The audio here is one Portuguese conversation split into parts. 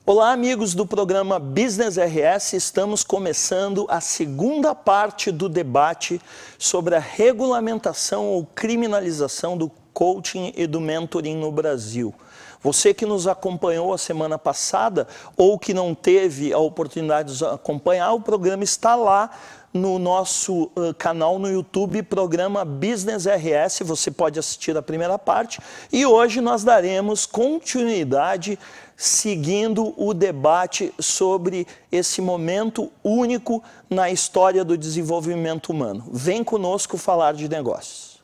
Olá, amigos do programa Business RS. Estamos começando a segunda parte do debate sobre a regulamentação ou criminalização do coaching e do mentoring no Brasil. Você que nos acompanhou a semana passada ou que não teve a oportunidade de nos acompanhar, o programa está lá no nosso canal no YouTube, programa Business RS. Você pode assistir a primeira parte e hoje nós daremos continuidade seguindo o debate sobre esse momento único na história do desenvolvimento humano. Vem conosco falar de negócios.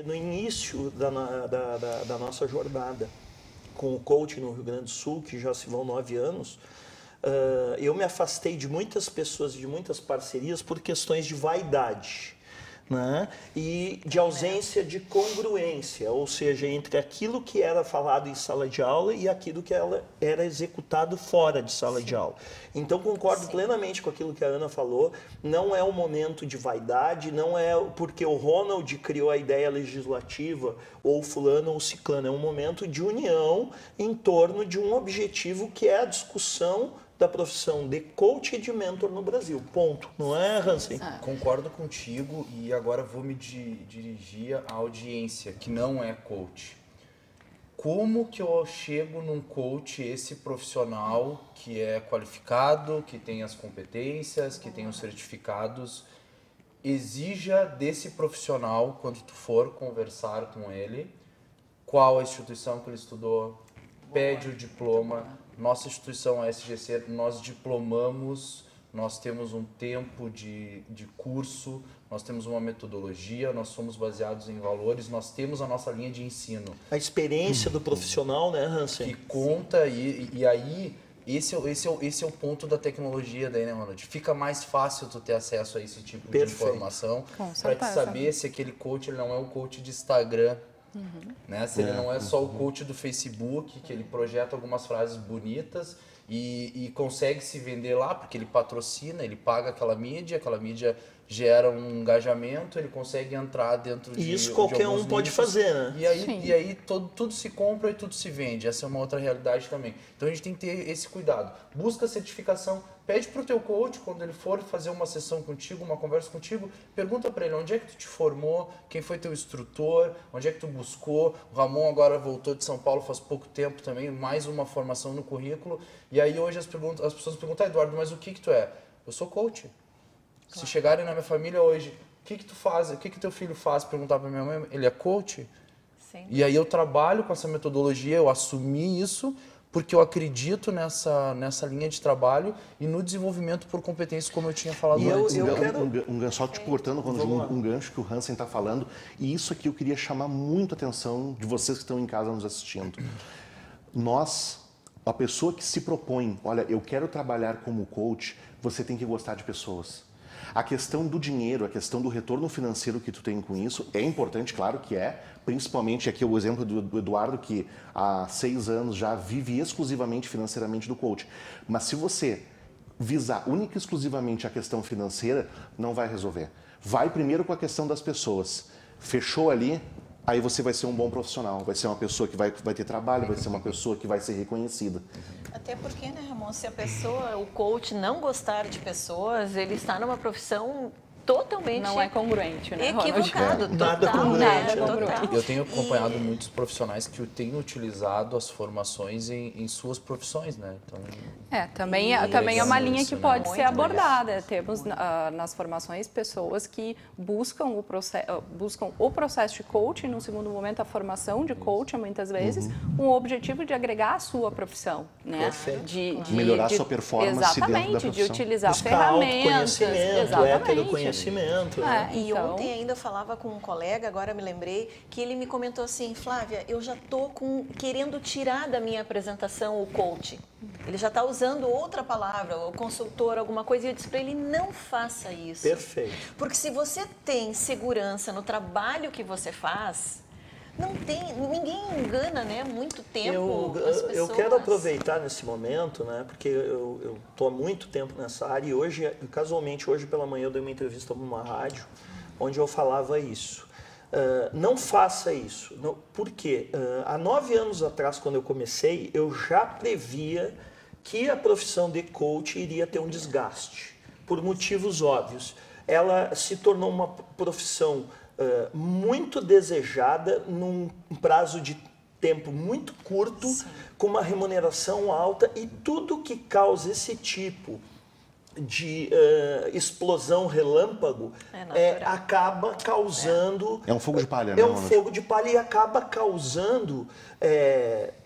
No início da nossa jornada com o coaching no Rio Grande do Sul, que já se vão 9 anos, eu me afastei de muitas pessoas, de muitas parcerias por questões de vaidade, né? E de ausência de congruência, ou seja, entre aquilo que era falado em sala de aula e aquilo que era executado fora de sala de aula. Então, concordo plenamente com aquilo que a Ana falou, não é um momento de vaidade, não é porque o Ronald criou a ideia legislativa, ou fulano ou ciclano, é um momento de união em torno de um objetivo que é a discussão da profissão de coach e de mentor no Brasil. Ponto. Não é, Hansen? Concordo contigo e agora vou me dirigir à audiência que não é coach. Como que eu chego num coach, esse profissional que é qualificado, que tem as competências, que tem os certificados, exija desse profissional, quando tu for conversar com ele, qual a instituição que ele estudou, pede o diploma. Nossa instituição, a SGC, nós diplomamos, nós temos um tempo de curso, nós temos uma metodologia, nós somos baseados em valores, nós temos a nossa linha de ensino. A experiência do profissional, né, Hansen? Que conta, e aí esse é o ponto da tecnologia daí, né, Ronald? Fica mais fácil tu ter acesso a esse tipo de informação para te saber se aquele coach ele não é um coach de Instagram. Né? Se ele não é só o coach do Facebook, que ele projeta algumas frases bonitas e consegue se vender lá, porque ele patrocina, ele paga aquela mídia gera um engajamento, ele consegue entrar dentro de isso qualquer um pode fazer, né? E aí tudo se compra e tudo se vende. Essa é uma outra realidade também. Então a gente tem que ter esse cuidado. Busca certificação. Pede para o teu coach, quando ele for fazer uma sessão contigo, uma conversa contigo, pergunta para ele onde é que tu te formou, quem foi teu instrutor, onde é que tu buscou. O Ramon agora voltou de São Paulo faz pouco tempo também, mais uma formação no currículo. E aí hoje as pessoas perguntam, Eduardo, mas o que tu é? Eu sou coach. Claro. Se chegarem na minha família hoje, o que tu faz? O que teu filho faz? Perguntar para minha mãe, ele é coach? Sim. E aí eu trabalho com essa metodologia, eu assumi isso, porque eu acredito nessa linha de trabalho e no desenvolvimento por competências, como eu tinha falado antes. Só te cortando, um gancho que o Hansen está falando, e isso aqui eu queria chamar muito a atenção de vocês que estão em casa nos assistindo. A pessoa que se propõe, olha, eu quero trabalhar como coach, você tem que gostar de pessoas. A questão do dinheiro, a questão do retorno financeiro que tu tem com isso é importante, claro que é. Principalmente aqui o exemplo do Eduardo, que há 6 anos já vive exclusivamente financeiramente do coach. Mas se você visar única e exclusivamente a questão financeira, não vai resolver. Vai primeiro com a questão das pessoas. Fechou ali, aí você vai ser um bom profissional. Vai ser uma pessoa que vai ter trabalho, vai ser uma pessoa que vai ser reconhecida. Até porque, né, Ramon, se a pessoa, o coach, não gostar de pessoas, ele está numa profissão totalmente... Não é congruente, né, equivocado. Nada congruente. Eu tenho acompanhado muitos profissionais que têm utilizado as formações em suas profissões, né? Então, também é uma linha que pode ser abordada. Temos nas formações pessoas que buscam o processo de coaching, no segundo momento a formação de coaching, muitas vezes, com o objetivo de agregar a sua profissão, né? De melhorar a sua performance dentro da profissão. De utilizar ferramentas. Exatamente. E ontem ainda eu falava com um colega, agora me lembrei, que ele me comentou assim, Flávia, eu já estou querendo tirar da minha apresentação o coach. Ele já está usando outra palavra, o consultor, alguma coisa, e eu disse para ele, não faça isso. Perfeito. Porque se você tem segurança no trabalho que você faz, ninguém engana, né? Muito tempo as pessoas. Eu quero aproveitar nesse momento, né? Porque eu estou há muito tempo nessa área e hoje, casualmente, hoje pela manhã eu dei uma entrevista numa rádio onde eu falava isso. Não faça isso. Por quê? Há 9 anos atrás, quando eu comecei, eu já previa que a profissão de coach iria ter um desgaste, por motivos óbvios. Ela se tornou uma profissão muito desejada num prazo de tempo muito curto, sim, com uma remuneração alta, e tudo que causa esse tipo de explosão relâmpago acaba causando... É um fogo de palha, né? É um fogo de palha e acaba causando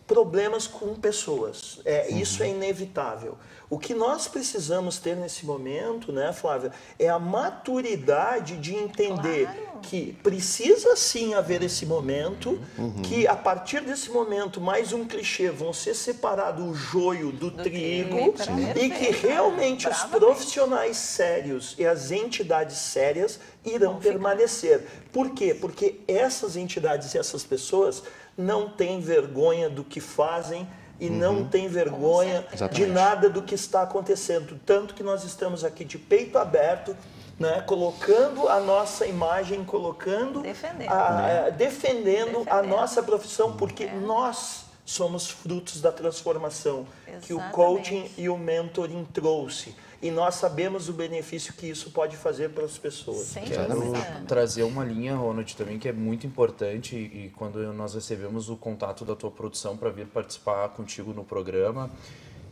problemas com pessoas. Isso é inevitável. O que nós precisamos ter nesse momento, né, Flávia, é a maturidade de entender, claro, que precisa sim haver esse momento, que a partir desse momento, mais um clichê, vão ser separado o joio do trigo, e que realmente os profissionais sérios e as entidades sérias irão permanecer. Por quê? Porque essas entidades e essas pessoas não têm vergonha do que fazem e não têm vergonha de nada do que está acontecendo. Tanto que nós estamos aqui de peito aberto, né, colocando a nossa imagem, defendendo a nossa profissão, porque nós somos frutos da transformação que o coaching e o mentoring trouxe. E nós sabemos o benefício que isso pode fazer para as pessoas. Quero trazer uma linha, Ronald, também, que é muito importante, e quando nós recebemos o contato da tua produção para vir participar contigo no programa,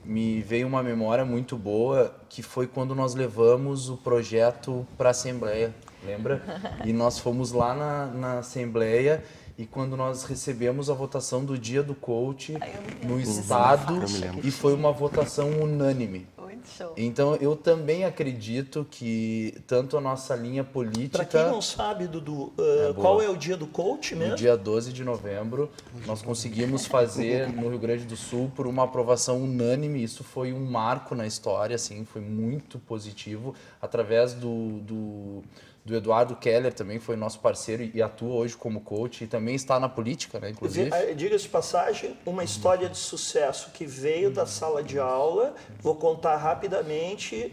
me veio uma memória muito boa, que foi quando nós levamos o projeto para a Assembleia, lembra? E nós fomos lá na Assembleia, e quando nós recebemos a votação do Dia do Coach no Estado, e foi uma votação unânime. Então, eu também acredito que tanto a nossa linha política... Para quem não sabe, Dudu, qual é o Dia do Coach mesmo? No dia 12 de novembro, nós conseguimos fazer no Rio Grande do Sul por uma aprovação unânime. Isso foi um marco na história, assim, foi muito positivo, através do Eduardo Keller, também foi nosso parceiro e atua hoje como coach, e também está na política, né, inclusive. Diga-se de passagem, uma história de sucesso que veio da sala de aula. Vou contar rapidamente.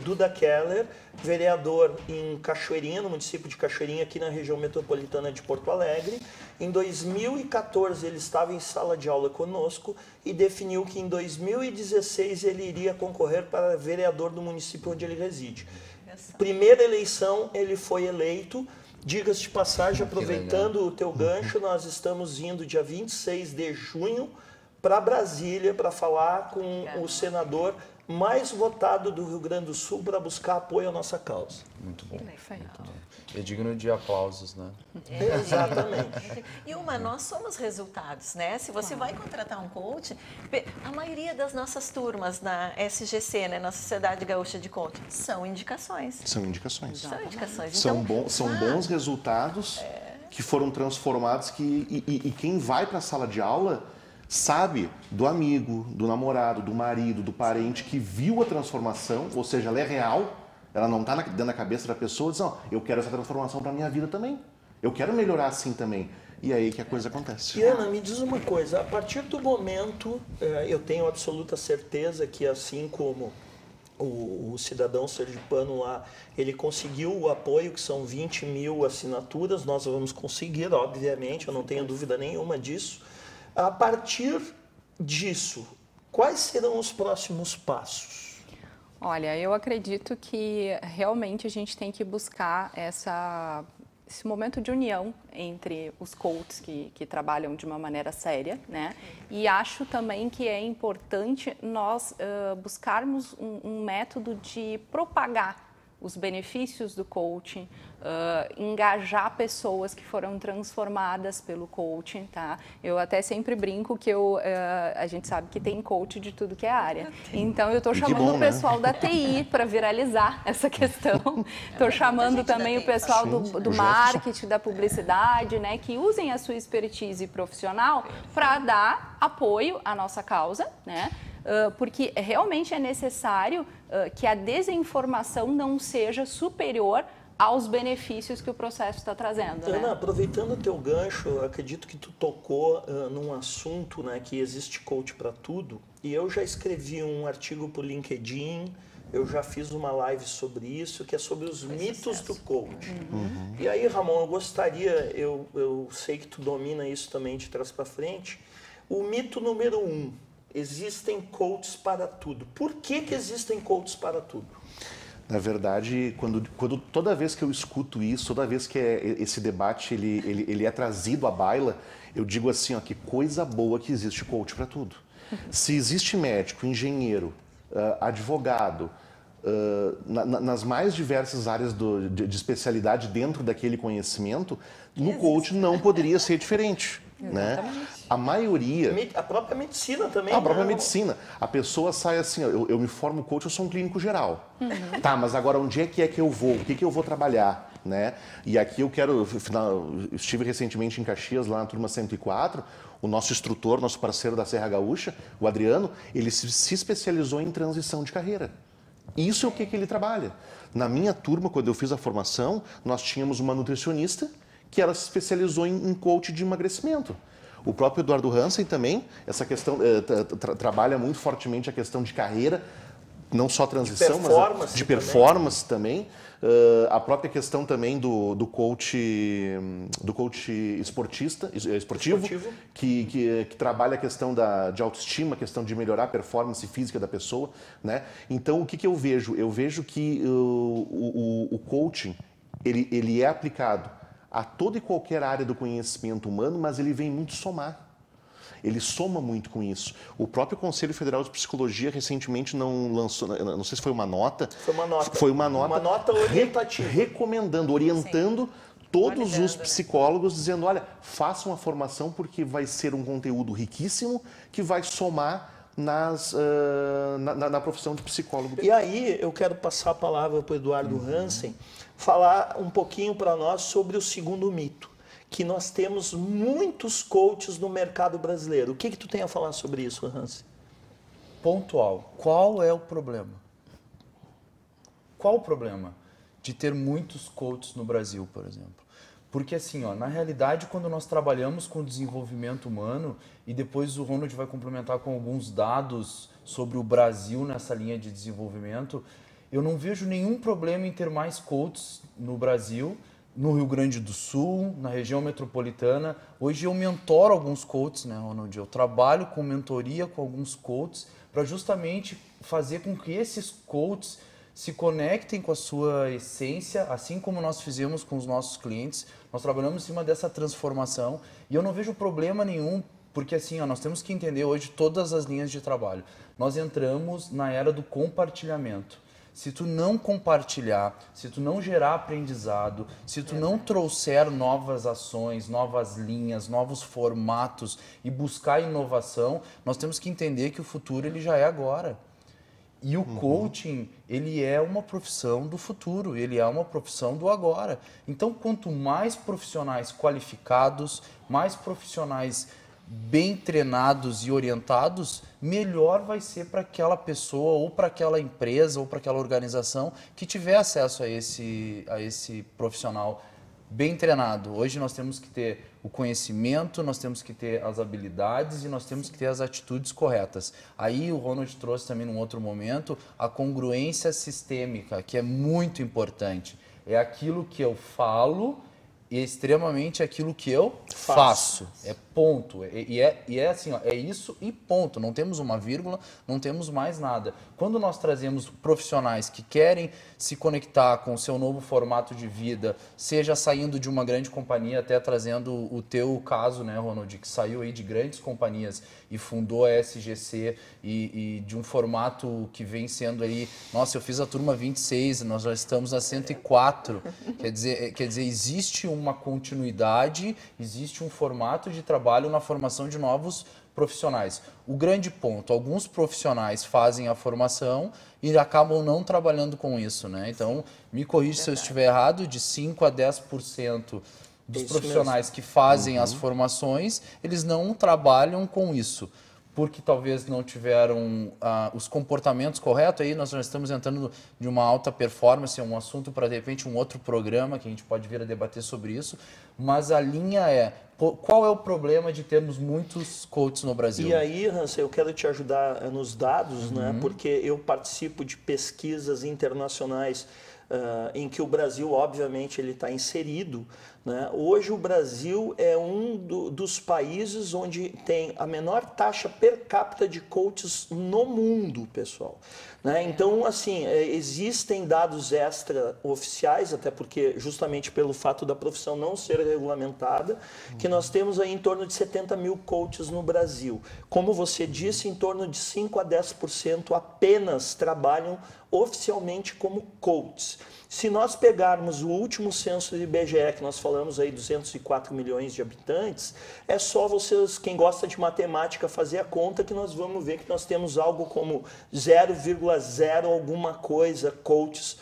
Duda Keller, vereador em Cachoeirinha, no município de Cachoeirinha, aqui na região metropolitana de Porto Alegre. Em 2014 ele estava em sala de aula conosco e definiu que em 2016 ele iria concorrer para vereador do município onde ele reside. Primeira eleição, ele foi eleito. Diga-se de passagem, aproveitando o teu gancho, nós estamos indo dia 26 de junho para Brasília para falar com o senador mais votado do Rio Grande do Sul para buscar apoio à nossa causa. Muito bom. É digno de aplausos, né? Exatamente. E nós somos resultados, né? Se você vai contratar um coach, a maioria das nossas turmas na SGC, né, na Sociedade Gaúcha de Coaching, são indicações. São indicações. São indicações. São bons resultados que foram transformados, e quem vai para a sala de aula sabe do amigo, do namorado, do marido, do parente que viu a transformação, ou seja, ela é real, ela não está dentro da cabeça da pessoa, diz, não, eu quero essa transformação para a minha vida também, eu quero melhorar assim também. E aí que a coisa acontece. E Ana, me diz uma coisa, a partir do momento, eu tenho absoluta certeza que assim como o cidadão sergipano lá, ele conseguiu o apoio, que são 20 mil assinaturas, nós vamos conseguir, obviamente, eu não tenho dúvida nenhuma disso. A partir disso, quais serão os próximos passos? Olha, eu acredito que realmente a gente tem que buscar esse momento de união entre os coaches que trabalham de uma maneira séria, né? E acho também que é importante nós buscarmos um método de propagar os benefícios do coaching, engajar pessoas que foram transformadas pelo coaching, tá? Eu até sempre brinco que a gente sabe que tem coach de tudo que é área. Então, eu estou chamando o pessoal da TI para viralizar essa questão. Estou chamando também o pessoal do marketing, da publicidade, né? Que usem a sua expertise profissional para dar apoio à nossa causa, né? Porque realmente é necessário que a desinformação não seja superior aos benefícios que o processo está trazendo. Ana, aproveitando o teu gancho, acredito que tu tocou num assunto, né, que existe coach para tudo, e eu já escrevi um artigo para o LinkedIn, eu já fiz uma live sobre isso, que é sobre os mitos do coach. E aí, Ramon, eu gostaria, eu sei que tu domina isso também de trás para frente, o mito número 1, existem coaches para tudo. Por que existem coaches para tudo? Na verdade, toda vez que eu escuto isso, toda vez que esse debate ele é trazido à baila, eu digo assim, ó, que coisa boa que existe coach para tudo. Se existe médico, engenheiro, advogado, nas mais diversas áreas de especialidade dentro daquele conhecimento, no coach não poderia ser diferente. Né? A maioria... A própria medicina também. A própria medicina. A pessoa sai assim, ó, eu me formo coach, eu sou um clínico geral. Tá, mas agora onde é que eu vou? O que eu vou trabalhar? Né? E aqui eu estive recentemente em Caxias, lá na turma 104, o nosso instrutor, nosso parceiro da Serra Gaúcha, o Adriano, ele se especializou em transição de carreira. Isso é o que ele trabalha. Na minha turma, quando eu fiz a formação, nós tínhamos uma nutricionista que ela se especializou em coach de emagrecimento. O próprio Eduardo Hansen também, essa questão, trabalha muito fortemente a questão de carreira, não só transição, mas de performance também. A própria questão também do coach esportivo. Que trabalha a questão de autoestima, a questão de melhorar a performance física da pessoa. Né? Então, o que eu vejo? Eu vejo que o coaching ele é aplicado a toda e qualquer área do conhecimento humano, mas ele vem muito somar. Ele soma muito com isso. O próprio Conselho Federal de Psicologia recentemente não lançou, não sei se foi uma nota. Foi uma nota orientativa. Orientando todos os psicólogos, dizendo, olha, façam a formação porque vai ser um conteúdo riquíssimo que vai somar na profissão de psicólogo. E aí eu quero passar a palavra para o Eduardo Hansen, falar um pouquinho para nós sobre o segundo mito, que nós temos muitos coaches no mercado brasileiro. O que tu tem a falar sobre isso, Hansen? Pontual. Qual é o problema? Qual o problema de ter muitos coaches no Brasil, por exemplo? Porque assim, ó, na realidade, quando nós trabalhamos com desenvolvimento humano, e depois o Ronald vai complementar com alguns dados sobre o Brasil nessa linha de desenvolvimento, eu não vejo nenhum problema em ter mais coaches no Brasil, no Rio Grande do Sul, na região metropolitana. Hoje eu mentoro alguns coaches, né, Ronald? Eu trabalho com mentoria com alguns coaches para justamente fazer com que esses coaches se conectem com a sua essência, assim como nós fizemos com os nossos clientes. Nós trabalhamos em cima dessa transformação e eu não vejo problema nenhum, porque assim, ó, nós temos que entender hoje todas as linhas de trabalho. Nós entramos na era do compartilhamento. Se tu não compartilhar, se tu não gerar aprendizado, se tu não trouxer novas ações, novas linhas, novos formatos e buscar inovação, nós temos que entender que o futuro ele já é agora. E o coaching, ele é uma profissão do futuro, ele é uma profissão do agora. Então, quanto mais profissionais qualificados, mais profissionais bem treinados e orientados, melhor vai ser para aquela pessoa ou para aquela empresa ou para aquela organização que tiver acesso a esse profissional bem treinado. Hoje nós temos que ter o conhecimento, nós temos que ter as habilidades e nós temos que ter as atitudes corretas. Aí o Ronald trouxe também num outro momento a congruência sistêmica, que é muito importante. É aquilo que eu falo e é extremamente aquilo que eu faço. É ponto. E é assim, ó, é isso e ponto. Não temos uma vírgula, não temos mais nada. Quando nós trazemos profissionais que querem se conectar com o seu novo formato de vida, seja saindo de uma grande companhia, até trazendo o teu caso, né, Ronald, que saiu aí de grandes companhias e fundou a SGC e de um formato que vem sendo aí, nossa, eu fiz a turma 26, nós já estamos na 104. Quer dizer, existe uma continuidade, existe um formato de trabalho na formação de novos profissionais. O grande ponto, alguns profissionais fazem a formação e acabam não trabalhando com isso, né? Então, me corrija se eu estiver errado, de 5 a 10% dos profissionais que fazem as formações, eles não trabalham com isso. porque talvez não tiveram os comportamentos corretos. Aí nós já estamos entrando de uma alta performance, é um assunto para, de repente, um outro programa que a gente pode vir a debater sobre isso. Mas a linha é, qual é o problema de termos muitos coaches no Brasil? E aí, Hans, eu quero te ajudar nos dados, né? Porque eu participo de pesquisas internacionais em que o Brasil, obviamente, ele está inserido, né? Hoje o Brasil é um dos países onde tem a menor taxa per capita de coaches no mundo, pessoal. Né? Então, assim, existem dados extra-oficiais, até porque justamente pelo fato da profissão não ser regulamentada, que nós temos aí em torno de 70 mil coaches no Brasil. Como você disse, em torno de 5 a 10% apenas trabalham oficialmente como coaches. Se nós pegarmos o último censo do IBGE, que nós falamos aí 204 milhões de habitantes, é só vocês, quem gosta de matemática, fazer a conta que nós vamos ver que nós temos algo como 0,0 alguma coisa coaches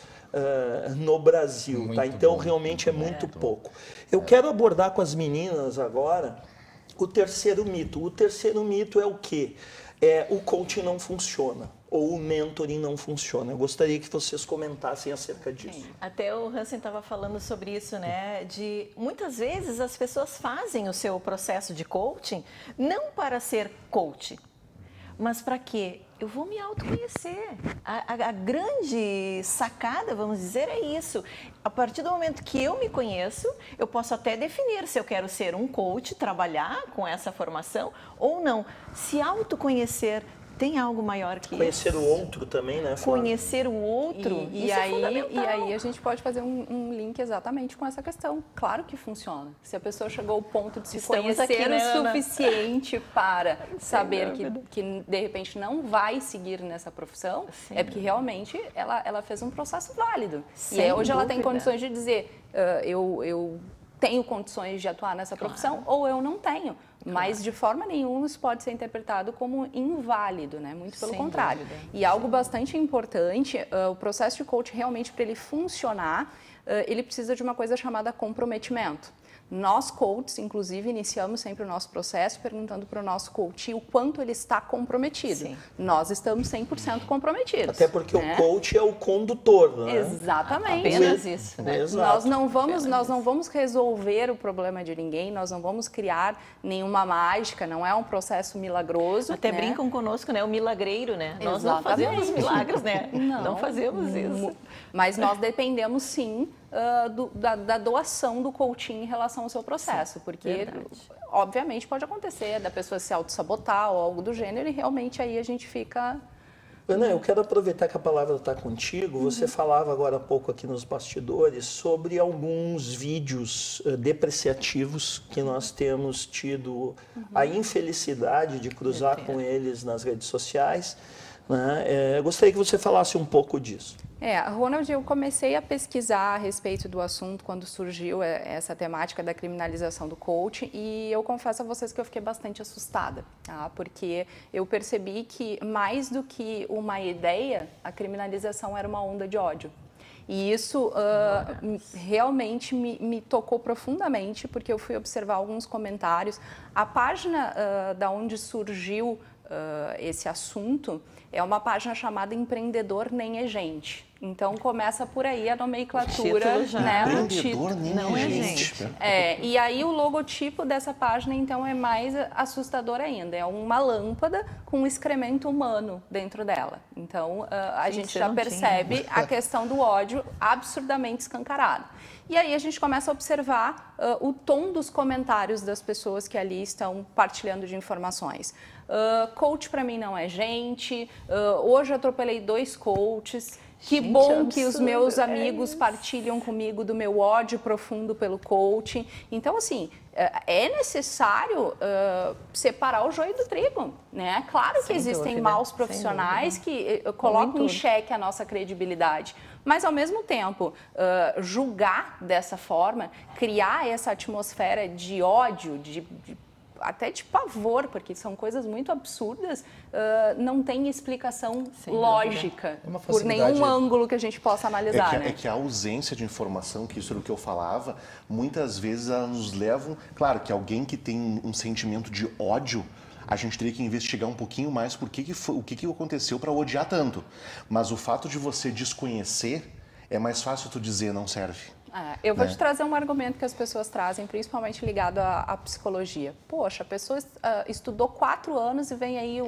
no Brasil. Tá? Então, realmente é muito pouco. Eu quero abordar com as meninas agora o terceiro mito. O terceiro mito é o quê? O coaching não funciona. Ou o mentoring não funciona. Eu gostaria que vocês comentassem acerca disso. Até o Hansen estava falando sobre isso, né? De muitas vezes as pessoas fazem o seu processo de coaching não para ser coach, mas para quê? Eu vou me autoconhecer. A grande sacada, vamos dizer, é isso. A partir do momento que eu me conheço, eu posso até definir se eu quero ser um coach, trabalhar com essa formação ou não. Se autoconhecer tem algo maior que conhecer isso. o outro também, né, Flávia? Conhecer o outro, e aí a gente pode fazer um link exatamente com essa questão. Claro que funciona. Se a pessoa chegou ao ponto de se conhecer o suficiente para saber que de repente não vai seguir nessa profissão, é porque realmente ela fez um processo válido. E hoje ela tem condições de dizer, eu tenho condições de atuar nessa profissão ou eu não tenho. Mas de forma nenhuma isso pode ser interpretado como inválido, né? Muito pelo contrário. E algo bastante importante, o processo de coaching realmente para ele funcionar, ele precisa de uma coisa chamada comprometimento. Nós, coaches, inclusive, iniciamos sempre o nosso processo perguntando para o nosso coach o quanto ele está comprometido. Sim. Nós estamos 100% comprometidos. Até porque o coach é o condutor, né? Exatamente. Apenas isso, né? Nós não vamos resolver o problema de ninguém, nós não vamos criar nenhuma mágica, não é um processo milagroso. Até brincam conosco, né? O milagreiro, né? Nós não fazemos milagres, né? Não fazemos isso. Mas nós dependemos, sim, da doação do coaching em relação ao seu processo, porque obviamente pode acontecer da pessoa se auto-sabotar ou algo do gênero e realmente aí a gente fica... Ana, eu quero aproveitar que a palavra está contigo. Você falava agora há pouco aqui nos bastidores sobre alguns vídeos depreciativos que nós temos tido a infelicidade de cruzar com eles nas redes sociais. Né? Eu gostaria que você falasse um pouco disso. Ronald, eu comecei a pesquisar a respeito do assunto quando surgiu essa temática da criminalização do coaching e eu confesso a vocês que eu fiquei bastante assustada, tá? Porque eu percebi que mais do que uma ideia, a criminalização era uma onda de ódio. E isso realmente me tocou profundamente porque eu fui observar alguns comentários. A página da onde surgiu esse assunto é uma página chamada Empreendedor Nem é Gente. Então começa por aí a nomenclatura, né? Empreendedor Nem é Gente. E aí o logotipo dessa página então é mais assustador ainda. É uma lâmpada com um excremento humano dentro dela. Então a gente já percebe a questão do ódio absurdamente escancarado. E aí a gente começa a observar o tom dos comentários das pessoas que ali estão partilhando de informações. Coach para mim não é gente, hoje eu atropelei 2 coaches, que bom que os meus amigos partilham comigo do meu ódio profundo pelo coaching. Então, assim, é necessário separar o joio do trigo, né? Claro que existem maus profissionais que colocam em xeque a nossa credibilidade, mas ao mesmo tempo, julgar dessa forma, criar essa atmosfera de ódio, até de pavor, porque são coisas muito absurdas, não tem explicação lógica por nenhum ângulo que a gente possa analisar. É que a ausência de informação, que isso era o que eu falava, muitas vezes elas nos levam... Claro que alguém que tem um sentimento de ódio, a gente teria que investigar um pouquinho mais o que aconteceu para odiar tanto. Mas o fato de você desconhecer, é mais fácil tu dizer não serve. Eu vou te trazer um argumento que as pessoas trazem, principalmente ligado à psicologia. Poxa, a pessoa estudou 4 anos e vem aí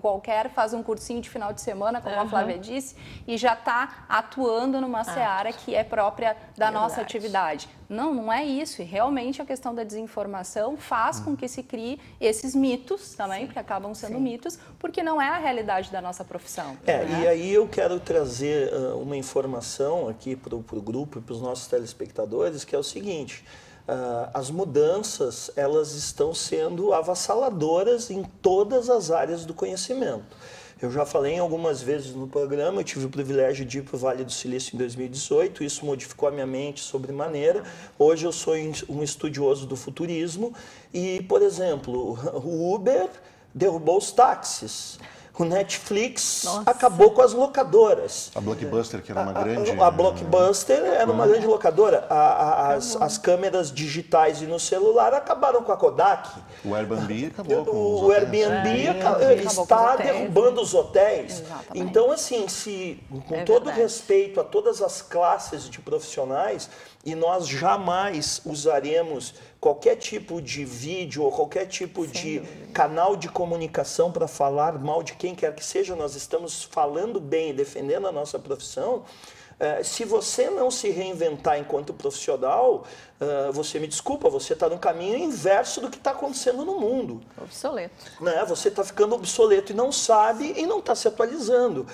qualquer, faz um cursinho de final de semana, como a Flávia disse, e já está atuando numa seara que é própria da nossa atividade. Não é isso. E realmente a questão da desinformação faz com que se crie esses mitos também, porque acabam sendo mitos, porque não é a realidade da nossa profissão. E aí eu quero trazer uma informação aqui para o grupo e para os nossos telespectadores, que é o seguinte: as mudanças, elas estão sendo avassaladoras em todas as áreas do conhecimento. Eu já falei algumas vezes no programa, eu tive o privilégio de ir para o Vale do Silício em 2018, isso modificou a minha mente sobremaneira. Hoje eu sou um estudioso do futurismo e, por exemplo, o Uber derrubou os táxis. O Netflix acabou com as locadoras. A Blockbuster, que era uma grande... A Blockbuster era uma grande locadora. As câmeras digitais e no celular acabaram com a Kodak. O Airbnb acabou com os O Airbnb está derrubando os hotéis. Exatamente. Então, assim, com todo respeito a todas as classes de profissionais, e nós jamais usaremos qualquer tipo de vídeo ou qualquer tipo de canal de comunicação para falar mal de quem quer que seja. Nós estamos falando bem e defendendo a nossa profissão. Se você não se reinventar enquanto profissional, você me desculpa, você está no caminho inverso do que está acontecendo no mundo. Obsoleto. Né? Você está ficando obsoleto e não sabe e não está se atualizando.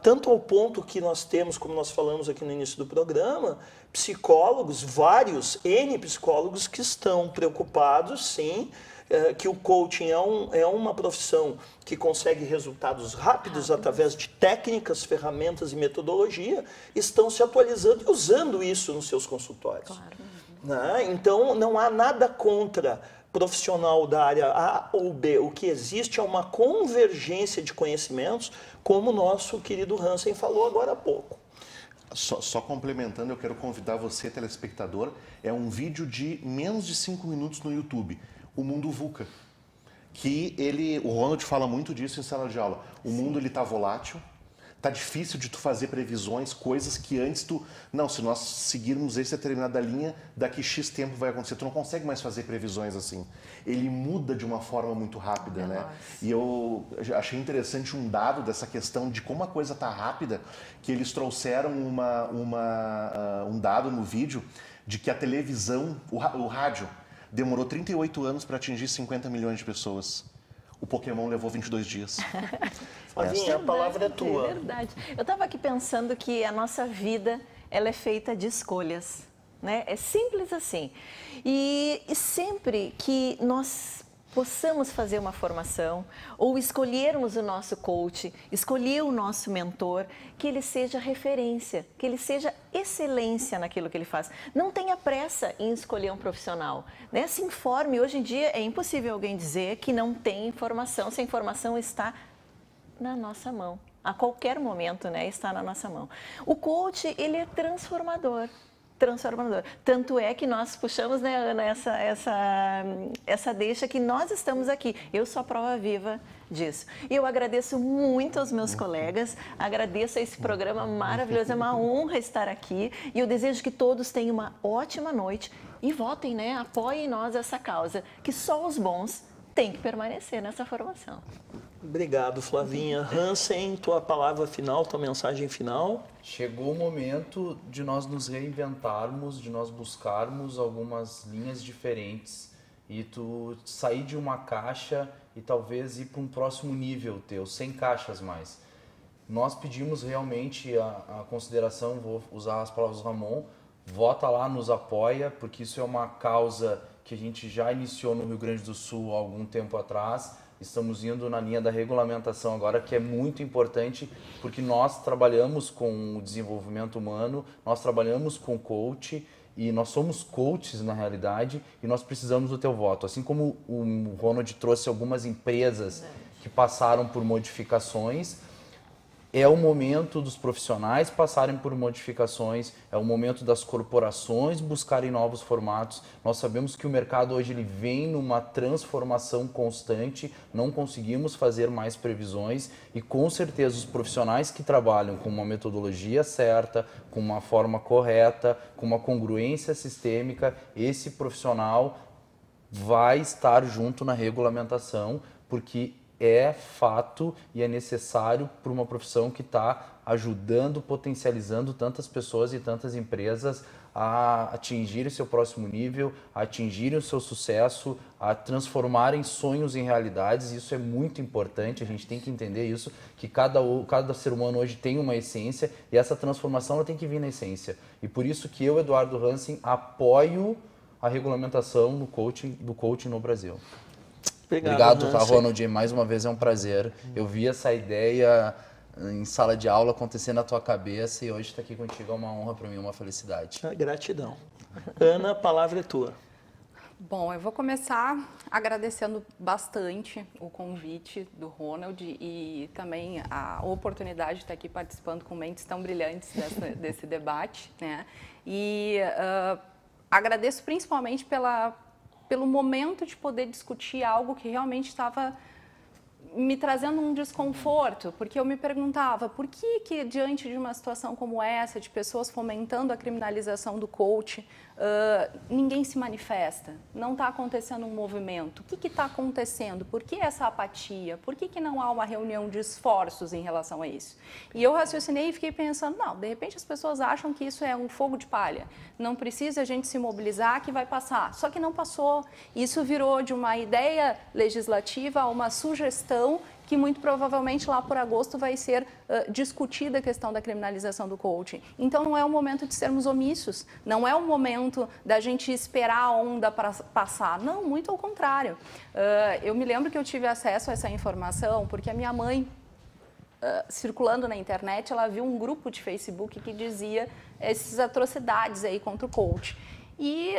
Tanto ao ponto que nós temos, como nós falamos aqui no início do programa, psicólogos, vários N psicólogos que estão preocupados, sim, que o coaching é uma profissão que consegue resultados rápidos através de técnicas, ferramentas e metodologia, estão se atualizando e usando isso nos seus consultórios. Claro. Né? Então, não há nada contra profissional da área A ou B. O que existe é uma convergência de conhecimentos, como o nosso querido Hansen falou agora há pouco. Só complementando, eu quero convidar você, telespectador, é um vídeo de menos de 5 minutos no YouTube, O Mundo VUCA, que o Ronald fala muito disso em sala de aula. O mundo está volátil, está difícil de tu fazer previsões, coisas que antes se nós seguirmos essa determinada linha, daqui X tempo vai acontecer. Tu não consegue mais fazer previsões assim. Ele muda de uma forma muito rápida, né? E eu achei interessante um dado dessa questão de como a coisa está rápida, que eles trouxeram um dado no vídeo de que a televisão, o rádio, demorou 38 anos para atingir 50 milhões de pessoas. O Pokémon levou 22 dias. Flavinha, a palavra é tua. É verdade. Eu estava aqui pensando que a nossa vida ela é feita de escolhas. Né? É simples assim. E sempre que nós possamos fazer uma formação ou escolhermos o nosso coach, escolher o nosso mentor, que ele seja referência, que ele seja excelência naquilo que ele faz. Não tenha pressa em escolher um profissional. Né? Se informe. Hoje em dia é impossível alguém dizer que não tem informação, se a informação está na nossa mão. A qualquer momento, né, está na nossa mão. O coach, ele é transformador. Tanto é que nós puxamos, né, Ana, essa deixa que nós estamos aqui. Eu sou a prova viva disso. E eu agradeço muito aos meus colegas, agradeço a esse programa maravilhoso, é uma honra estar aqui e eu desejo que todos tenham uma ótima noite e votem, né, apoiem nós essa causa, que só os bons têm que permanecer nessa formação. Obrigado, Flavinha. Hansen, tua palavra final, tua mensagem final. Chegou o momento de nós nos reinventarmos, de nós buscarmos algumas linhas diferentes e tu sair de uma caixa e talvez ir para um próximo nível teu, sem caixas mais. Nós pedimos realmente a consideração, vou usar as palavras do Ramon, vota lá, nos apoia, porque isso é uma causa que a gente já iniciou no Rio Grande do Sul há algum tempo atrás. Estamos indo na linha da regulamentação agora, que é muito importante, porque nós trabalhamos com o desenvolvimento humano, nós trabalhamos com coach, e nós somos coaches na realidade, e nós precisamos do teu voto. Assim como o Ronald trouxe algumas empresas que passaram por modificações, é o momento dos profissionais passarem por modificações, é o momento das corporações buscarem novos formatos. Nós sabemos que o mercado hoje ele vem numa transformação constante, não conseguimos fazer mais previsões e com certeza os profissionais que trabalham com uma metodologia certa, com uma forma correta, com uma congruência sistêmica, esse profissional vai estar junto na regulamentação, porque é fato e é necessário para uma profissão que está ajudando, potencializando tantas pessoas e tantas empresas a atingirem seu próximo nível, a atingirem o seu sucesso, a transformarem sonhos em realidades. Isso é muito importante, a gente tem que entender isso, que cada ser humano hoje tem uma essência e essa transformação ela tem que vir na essência. E por isso que eu, Eduardo Hansen, apoio a regulamentação do coaching no Brasil. Obrigado, tá, Ronald? Mais uma vez é um prazer. Eu vi essa ideia em sala de aula acontecer na tua cabeça e hoje estar aqui contigo é uma honra para mim, uma felicidade. Gratidão. Ana, a palavra é tua. Bom, eu vou começar agradecendo bastante o convite do Ronald e também a oportunidade de estar aqui participando com mentes tão brilhantes desse debate, né? E agradeço principalmente pelo momento de poder discutir algo que realmente estava me trazendo um desconforto, porque eu me perguntava por que diante de uma situação como essa, de pessoas fomentando a criminalização do coach, ninguém se manifesta, não está acontecendo um movimento. O que está acontecendo? Por que essa apatia? Por que não há uma reunião de esforços em relação a isso? E eu raciocinei e fiquei pensando, não, de repente as pessoas acham que isso é um fogo de palha, não precisa a gente se mobilizar que vai passar. Só que não passou. Isso virou de uma ideia legislativa a uma sugestão que muito provavelmente lá por agosto vai ser discutida a questão da criminalização do coaching. Então não é o momento de sermos omissos, não é o momento da gente esperar a onda para passar, não, muito ao contrário. Eu me lembro que eu tive acesso a essa informação porque a minha mãe, circulando na internet, ela viu um grupo de Facebook que dizia essas atrocidades aí contra o coach. E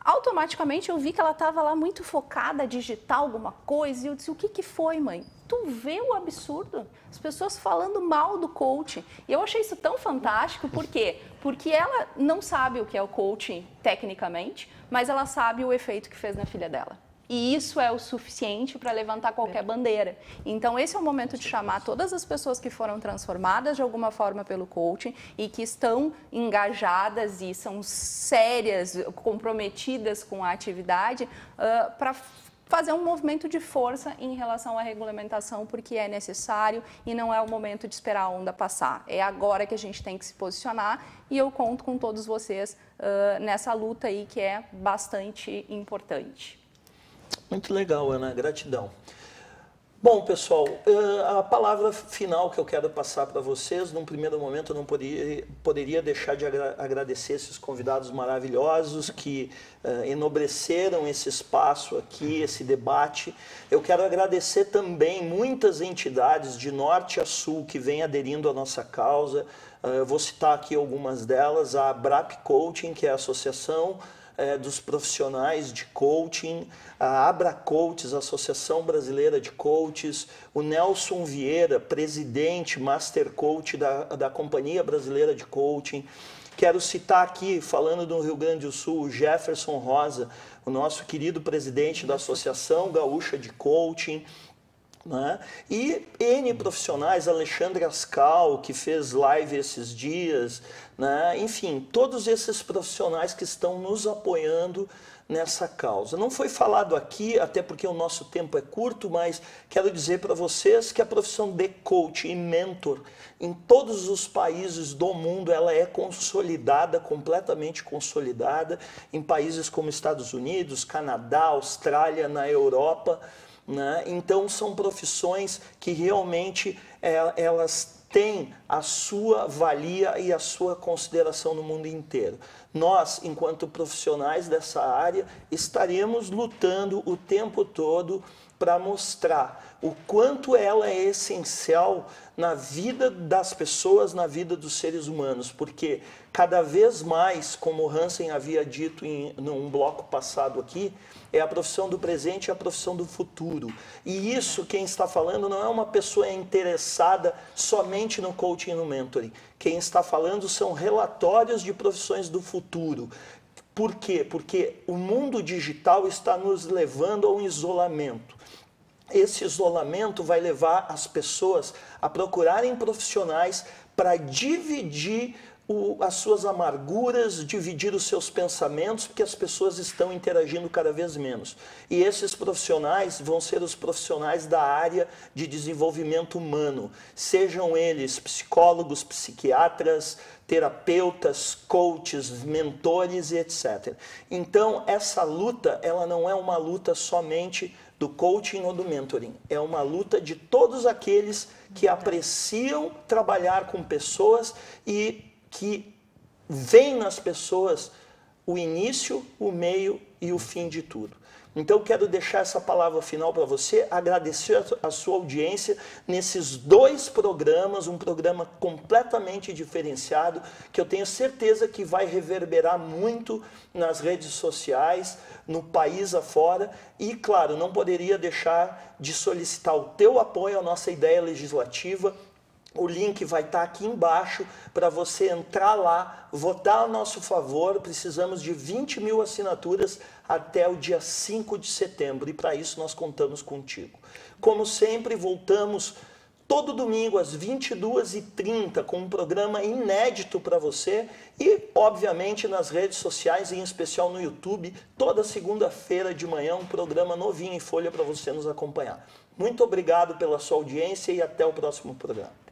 automaticamente eu vi que ela estava lá muito focada a digitar alguma coisa e eu disse, o que foi, mãe? Tu vê o absurdo? As pessoas falando mal do coaching. E eu achei isso tão fantástico, por quê? Porque ela não sabe o que é o coaching tecnicamente, mas ela sabe o efeito que fez na filha dela. E isso é o suficiente para levantar qualquer bandeira. Então, esse é o momento de chamar todas as pessoas que foram transformadas de alguma forma pelo coaching e que estão engajadas e são sérias, comprometidas com a atividade, para fazer um movimento de força em relação à regulamentação, porque é necessário e não é o momento de esperar a onda passar. É agora que a gente tem que se posicionar e eu conto com todos vocês nessa luta aí que é bastante importante. Muito legal, Ana. Gratidão. Bom, pessoal, a palavra final que eu quero passar para vocês, num primeiro momento eu não poderia deixar de agradecer esses convidados maravilhosos que enobreceram esse espaço aqui, esse debate. Eu quero agradecer também muitas entidades de norte a sul que vêm aderindo à nossa causa. Eu vou citar aqui algumas delas, a ABRAP Coaching, que é a Associação dos Profissionais de Coaching, a Abra Coaches, Associação Brasileira de Coaches, o Nelson Vieira, presidente, Master Coach da Companhia Brasileira de Coaching. Quero citar aqui, falando do Rio Grande do Sul, o Jefferson Rosa, o nosso querido presidente da Associação Gaúcha de Coaching, né? E N profissionais, Alexandre Ascal, que fez live esses dias, né? Enfim, todos esses profissionais que estão nos apoiando nessa causa. Não foi falado aqui, até porque o nosso tempo é curto, mas quero dizer para vocês que a profissão de coach e mentor, em todos os países do mundo, ela é consolidada, completamente consolidada, em países como Estados Unidos, Canadá, Austrália, na Europa, né? Então são profissões que realmente elas têm a sua valia e a sua consideração no mundo inteiro. Nós, enquanto profissionais dessa área, estaremos lutando o tempo todo para mostrar o quanto ela é essencial na vida das pessoas, na vida dos seres humanos, porque cada vez mais, como o Hansen havia dito num bloco passado aqui, é a profissão do presente e a profissão do futuro. E isso, quem está falando, não é uma pessoa interessada somente no coaching e no mentoring. Quem está falando são relatórios de profissões do futuro. Por quê? Porque o mundo digital está nos levando a um isolamento. Esse isolamento vai levar as pessoas a procurarem profissionais para dividir as suas amarguras, dividir os seus pensamentos, porque as pessoas estão interagindo cada vez menos. E esses profissionais vão ser os profissionais da área de desenvolvimento humano, sejam eles psicólogos, psiquiatras, terapeutas, coaches, mentores e etc. Então, essa luta, ela não é uma luta somente do coaching ou do mentoring. É uma luta de todos aqueles que apreciam trabalhar com pessoas e que veem nas pessoas o início, o meio e o fim de tudo. Então, quero deixar essa palavra final para você, agradecer a sua audiência nesses 2 programas, um programa completamente diferenciado, que eu tenho certeza que vai reverberar muito nas redes sociais, no país afora. E, claro, não poderia deixar de solicitar o teu apoio à nossa ideia legislativa. O link vai estar aqui embaixo para você entrar lá, votar a nosso favor. Precisamos de 20 mil assinaturas até o dia 5 de setembro e para isso nós contamos contigo. Como sempre, voltamos todo domingo às 22h30 com um programa inédito para você e, obviamente, nas redes sociais, em especial no YouTube, toda segunda-feira de manhã um programa novinho em folha para você nos acompanhar. Muito obrigado pela sua audiência e até o próximo programa.